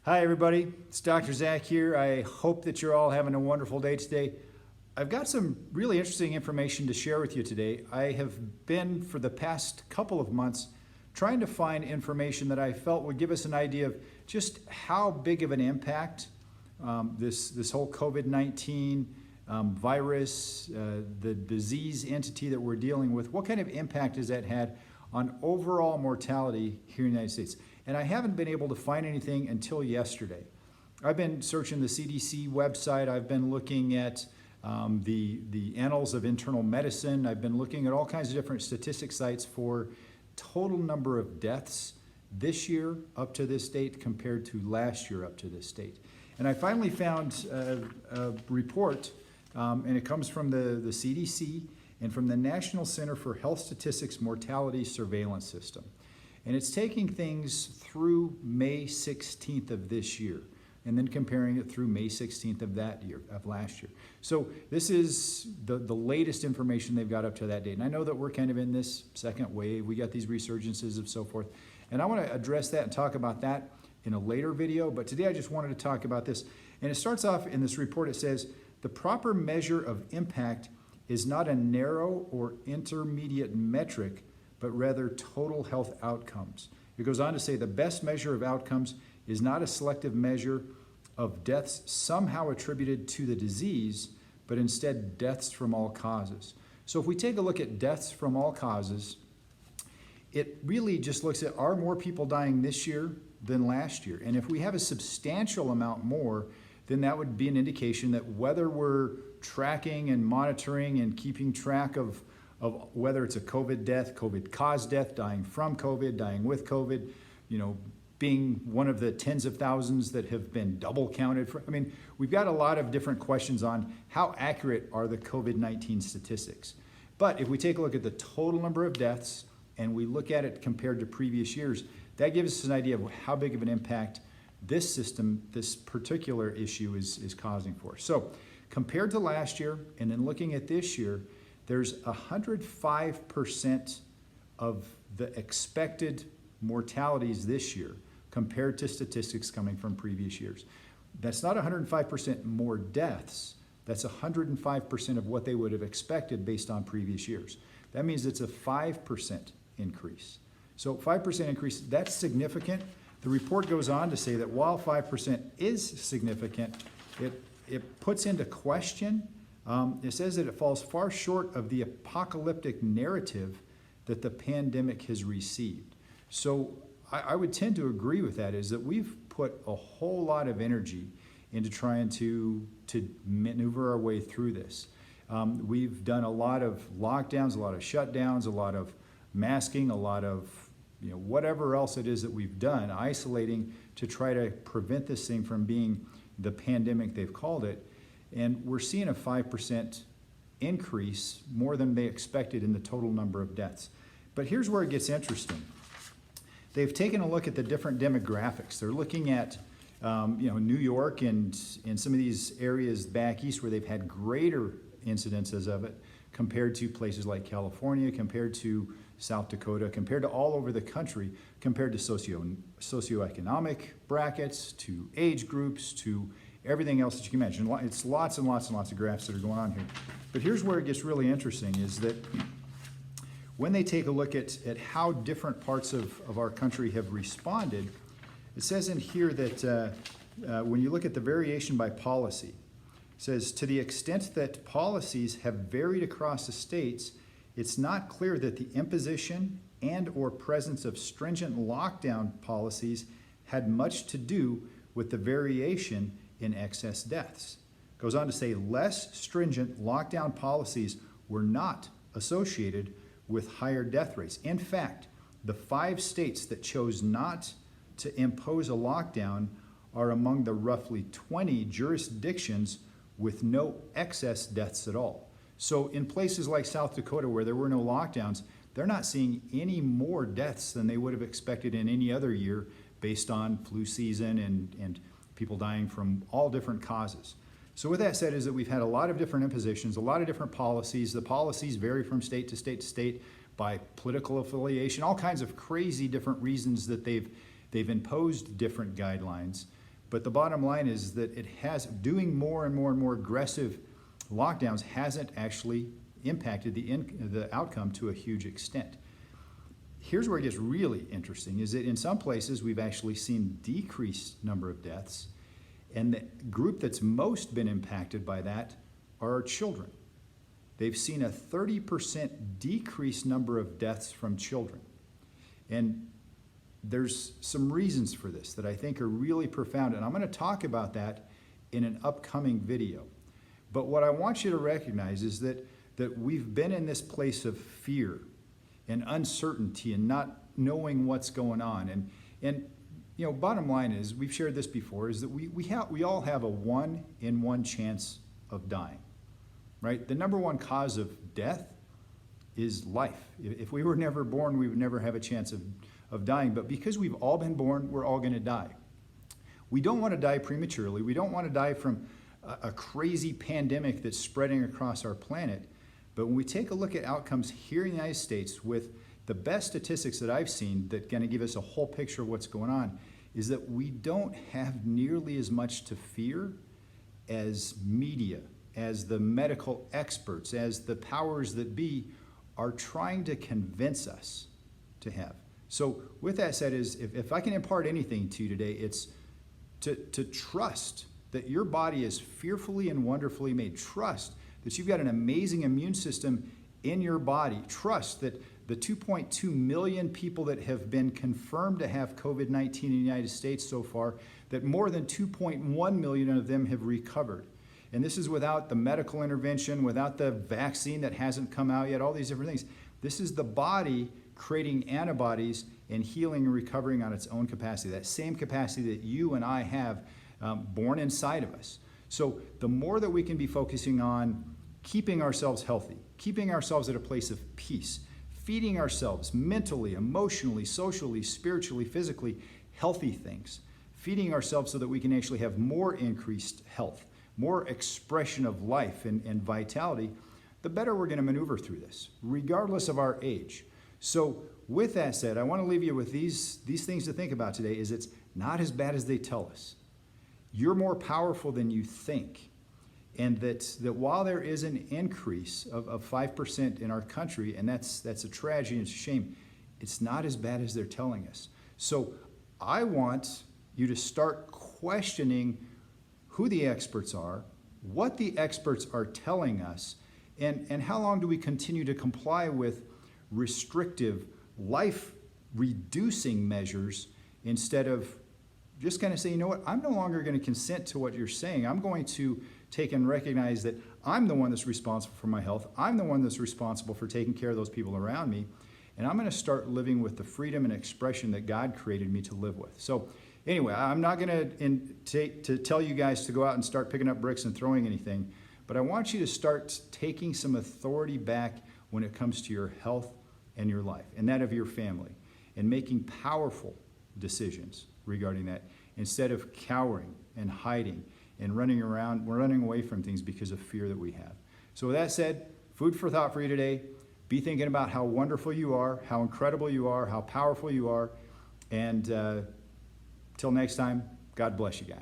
Hi everybody, it's Dr. Zach here. I hope that you're all having a wonderful day today. I've got some really interesting information to share with you today. I have been for the past couple of months trying to find information that I felt would give us an idea of just how big of an impact this whole COVID-19 virus, the disease entity that we're dealing with, what kind of impact has that had on overall mortality here in the United States? And I haven't been able to find anything until yesterday. I've been searching the CDC website. I've been looking at the Annals of Internal Medicine. I've been looking at all kinds of different statistic sites for total number of deaths this year up to this date compared to last year up to this date. And I finally found a report, and it comes from the CDC and from the National Center for Health Statistics Mortality Surveillance System. And it's taking things through May 16th of this year and then comparing it through May 16th of that year, of last year. So this is the latest information they've got up to that date. And I know that we're kind of in this second wave. We got these resurgences and so forth. And I want to address that and talk about that in a later video. But today I just wanted to talk about this. And it starts off in this report. It says, the proper measure of impact is not a narrow or intermediate metric, but rather total health outcomes. It goes on to say the best measure of outcomes is not a selective measure of deaths somehow attributed to the disease, but instead deaths from all causes. So if we take a look at deaths from all causes, it really just looks at, are more people dying this year than last year? And if we have a substantial amount more, then that would be an indication that whether we're tracking and monitoring and keeping track of whether it's a COVID death, COVID-caused death, dying from COVID, dying with COVID, being one of the tens of thousands that have been double counted for. I mean, we've got a lot of different questions on how accurate are the COVID-19 statistics. But if we take a look at the total number of deaths and we look at it compared to previous years, that gives us an idea of how big of an impact this system, this particular issue is causing for us. So compared to last year and then looking at this year, there's 105% of the expected mortalities this year compared to statistics coming from previous years. That's not 105% more deaths. That's 105% of what they would have expected based on previous years. That means it's a 5% increase. So 5% increase, that's significant. The report goes on to say that while 5% is significant, it puts into question. It says that it falls far short of the apocalyptic narrative that the pandemic has received. So I would tend to agree with that, is that we've put a whole lot of energy into trying to maneuver our way through this. We've done a lot of lockdowns, a lot of shutdowns, a lot of masking, a lot of whatever else it is that we've done, isolating to try to prevent this thing from being the pandemic they've called it. And we're seeing a 5% increase, more than they expected in the total number of deaths. But here's where it gets interesting. They've taken a look at the different demographics. They're looking at New York and some of these areas back east where they've had greater incidences of it compared to places like California, compared to South Dakota, compared to all over the country, compared to socioeconomic brackets, to age groups, to everything else that you can imagine. It's lots and lots and lots of graphs that are going on here. But here's where it gets really interesting, is that when they take a look at how different parts of our country have responded, it says in here that when you look at the variation by policy, it says, to the extent that policies have varied across the states, it's not clear that the imposition and or presence of stringent lockdown policies had much to do with the variation in excess deaths. Goes on to say less stringent lockdown policies were not associated with higher death rates. In fact, the 5 states that chose not to impose a lockdown are among the roughly 20 jurisdictions with no excess deaths at all. So in places like South Dakota where there were no lockdowns, they're not seeing any more deaths than they would have expected in any other year based on flu season and people dying from all different causes. So with that said, is that we've had a lot of different impositions, a lot of different policies. The policies vary from state to state to state by political affiliation, all kinds of crazy different reasons that they've imposed different guidelines. But the bottom line is that doing more and more and more aggressive lockdowns hasn't actually impacted the outcome to a huge extent. Here's where it gets really interesting, is that in some places we've actually seen decreased number of deaths, and the group that's most been impacted by that are our children. They've seen a 30% decreased number of deaths from children. And there's some reasons for this that I think are really profound, and I'm going to talk about that in an upcoming video. But what I want you to recognize is that we've been in this place of fear and uncertainty and not knowing what's going on. And you know, bottom line is, we've shared this before, is that we all have a 1 in 1 chance of dying, right? The number one cause of death is life. If we were never born, we would never have a chance of dying. But because we've all been born, we're all going to die. We don't want to die prematurely. We don't want to die from a crazy pandemic that's spreading across our planet. But when we take a look at outcomes here in the United States, with the best statistics that I've seen that kind of give us a whole picture of what's going on, is that we don't have nearly as much to fear as media, as the medical experts, as the powers that be are trying to convince us to have. So with that said, is if I can impart anything to you today, it's to trust that your body is fearfully and wonderfully made. Trust that you've got an amazing immune system in your body. Trust that the 2.2 million people that have been confirmed to have COVID-19 in the United States so far, that more than 2.1 million of them have recovered. And this is without the medical intervention, without the vaccine that hasn't come out yet, all these different things. This is the body creating antibodies and healing and recovering on its own capacity, that same capacity that you and I have born inside of us. So the more that we can be focusing on keeping ourselves healthy, keeping ourselves at a place of peace, feeding ourselves mentally, emotionally, socially, spiritually, physically, healthy things, feeding ourselves so that we can actually have more increased health, more expression of life and vitality, the better we're going to maneuver through this, regardless of our age. So with that said, I want to leave you with these things to think about today. Is it's not as bad as they tell us. You're more powerful than you think. And that while there is an increase of 5% in our country, and that's a tragedy and it's a shame, it's not as bad as they're telling us. So I want you to start questioning who the experts are, what the experts are telling us, and how long do we continue to comply with restrictive, life-reducing measures instead of just kind of say, you know what, I'm no longer going to consent to what you're saying. I'm going to take and recognize that I'm the one that's responsible for my health. I'm the one that's responsible for taking care of those people around me. And I'm going to start living with the freedom and expression that God created me to live with. So anyway, I'm not going to tell you guys to go out and start picking up bricks and throwing anything, but I want you to start taking some authority back when it comes to your health and your life and that of your family, and making powerful decisions regarding that instead of cowering and hiding and running away from things because of fear that we have. So with that said, food for thought for you today. Be thinking about how wonderful you are, how incredible you are, how powerful you are. And till next time, God bless you guys.